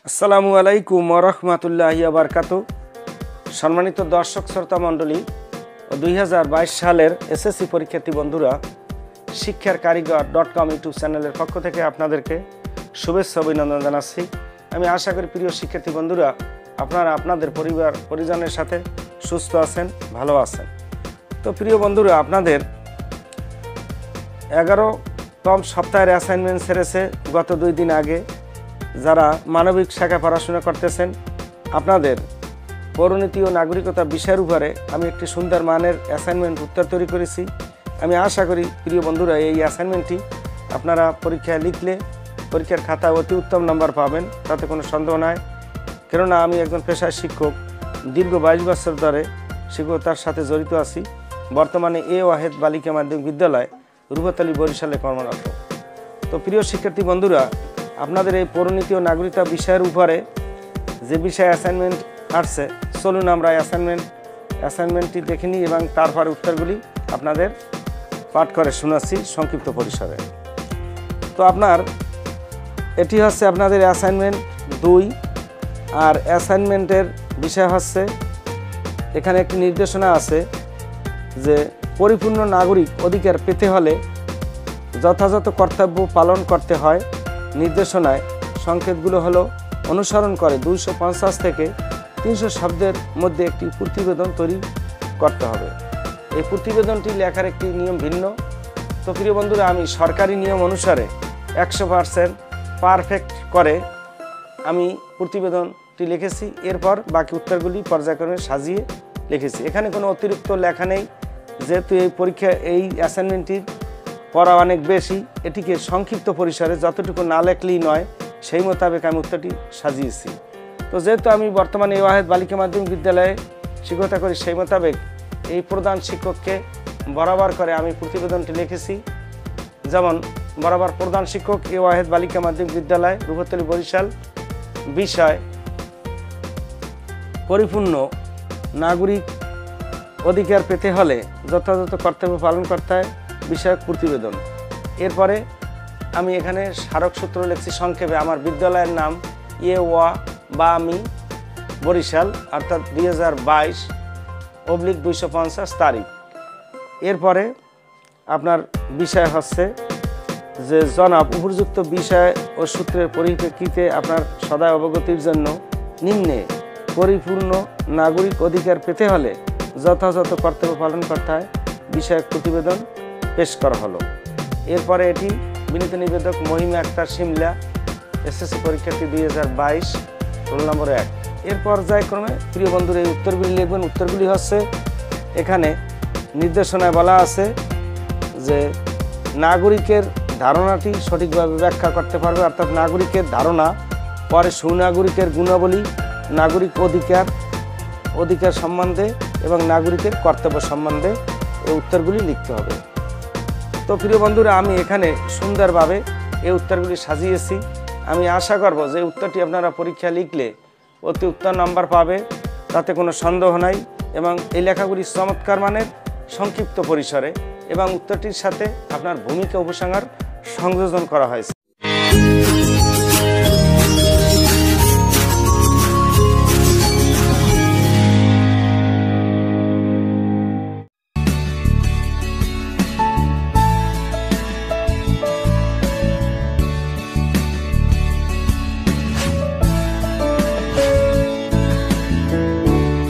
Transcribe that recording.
আসসালামু আলাইকুম ওয়া রাহমাতুল্লাহি ওয়া বারাকাতুহু। সম্মানিত দর্শক শ্রোতা মণ্ডলী ও 2022 সালের এসএসসি পরীক্ষার্থী বন্ধুরা, শিক্ষার কারিগর .com ইউটিউব চ্যানেলের পক্ষ থেকে আপনাদেরকে শুভেচ্ছা অভিনন্দন জানাচ্ছি। আমি আশা করি প্রিয় শিক্ষার্থী বন্ধুরা আপনারা আপনাদের পরিবার পরিজনের সাথে সুস্থ আছেন, ভালো আছেন। তো প্রিয় বন্ধুরা, আপনাদের 11তম সপ্তাহের অ্যাসাইনমেন্ট সেরেছে গত 2 দিন আগে। যারা মানবিক শাখা পড়াশোনা করতেছেন, আপনাদের পৌরনীতি ও নাগরিকতা বিষয়ের উপরে আমি একটি সুন্দর মানের অ্যাসাইনমেন্ট উত্তর তৈরি করেছি। আমি আশা করি প্রিয় বন্ধুরা এই অ্যাসাইনমেন্টটি আপনারা পরীক্ষায় লিখলে পরীক্ষার খাতায় অতি উত্তম নম্বর পাবেন, তাতে কোনো সন্দেহ নাই। কেননা আমি একজন পেশায় শিক্ষক, দীর্ঘ 22 বছর ধরে শিক্ষকতার সাথে জড়িত আছি। বর্তমানে এ ওয়াহেদ বালিকা মাধ্যমিক বিদ্যালয়, রূপাতলী, বরিশালে কর্মরত। তো প্রিয় শিক্ষার্থী বন্ধুরা, আপনাদের এই পৌরনীতি ও নাগরিকতা বিষয়ের উপরে যে বিষয়ে অ্যাসাইনমেন্ট আসছে, চলুন আমরা অ্যাসাইনমেন্টটি দেখে নিই এবং তারপর উত্তরগুলি আপনাদের পাঠ করে শোনাচ্ছি সংক্ষিপ্ত পরিসরে। তো আপনার এটি হচ্ছে আপনাদের অ্যাসাইনমেন্ট 2, আর অ্যাসাইনমেন্টের বিষয় হচ্ছে এখানে একটি নির্দেশনা আছে যে পরিপূর্ণ নাগরিক অধিকার পেতে হলে যথাযথ কর্তব্য পালন করতে হয়। নির্দেশনায় সংকেতগুলো হলো অনুসরণ করে 250 থেকে 300 শব্দের মধ্যে একটি প্রতিবেদন তৈরি করতে হবে। এই প্রতিবেদনটি লেখার একটি নিয়ম ভিন্ন। তো প্রিয় বন্ধুরা, আমি সরকারি নিয়ম অনুসারে 100% পারফেক্ট করে আমি প্রতিবেদনটি লিখেছি। এরপর বাকি উত্তরগুলি পর্যায়ক্রমে সাজিয়ে লিখেছি। এখানে কোনো অতিরিক্ত লেখা নেই, যেহেতু এই অ্যাসাইনমেন্টটির পড়া অনেক বেশি। এটিকে সংক্ষিপ্ত পরিসরে যতটুকু না লেখলেই নয়, সেই মোতাবেক আমি উত্তরটি সাজিয়েছি। তো যেহেতু আমি বর্তমানে এ ওয়াহেদ বালিকা মাধ্যমিক বিদ্যালয়ে শিক্ষকতা করি, সেই মোতাবেক এই প্রধান শিক্ষককে বরাবর করে আমি প্রতিবেদনটি লিখেছি। যেমন বরাবর প্রধান শিক্ষক, এ ওয়াহেদ বালিকা মাধ্যমিক বিদ্যালয়, রূপাতলী, বরিশাল। বিষয় পরিপূর্ণ নাগরিক অধিকার পেতে হলে যথাযথ কর্তব্য পালন করতে হয় বিষয়ক প্রতিবেদন। এরপরে আমি এখানে স্মারক সূত্র লিখছি সংক্ষেপে। আমার বিদ্যালয়ের নাম ওয়া বা আমি বরিশাল, অর্থাৎ 2022/250 তারিখ। এরপরে আপনার বিষয় হচ্ছে যে জনাব, উপযুক্ত বিষয় ও সূত্রের পরিপ্রেক্ষিতে আপনার সদয় অবগতির জন্য নিম্নে পরিপূর্ণ নাগরিক অধিকার পেতে হলে যথাযথ কর্তব্য পালন করতে হয় বিষয়ক প্রতিবেদন পেশ করা হলো। এরপরে এটি বিনীত নিবেদক মহিমা আক্তার, শিমলা, এসএসসি পরীক্ষার্থী 2022, রোল নম্বর 1। এর পর্যায়ক্রমে প্রিয় বন্ধুরা এই উত্তরগুলি লিখবেন। উত্তরগুলি হচ্ছে এখানে নির্দেশনায় বলা আছে যে নাগরিকের ধারণাটি সঠিকভাবে ব্যাখ্যা করতে পারবে, অর্থাৎ নাগরিকের ধারণা, পরে সুনাগরিকের গুণাবলী, নাগরিক অধিকার সম্বন্ধে এবং নাগরিকের কর্তব্য সম্বন্ধে এই উত্তরগুলি লিখতে হবে। তো প্রিয় বন্ধুরা, আমি এখানে সুন্দরভাবে এই উত্তরগুলি সাজিয়েছি। আমি আশা করব যে উত্তরটি আপনারা পরীক্ষা লিখলে অতি উত্তম নাম্বার পাবে, তাতে কোনো সন্দেহ নাই। এবং এই লেখাগুলি চমৎকার মানের, সংক্ষিপ্ত পরিসরে এবং উত্তরটির সাথে আপনার ভূমিকা উপসংহার সংযোজন করা হয়েছে।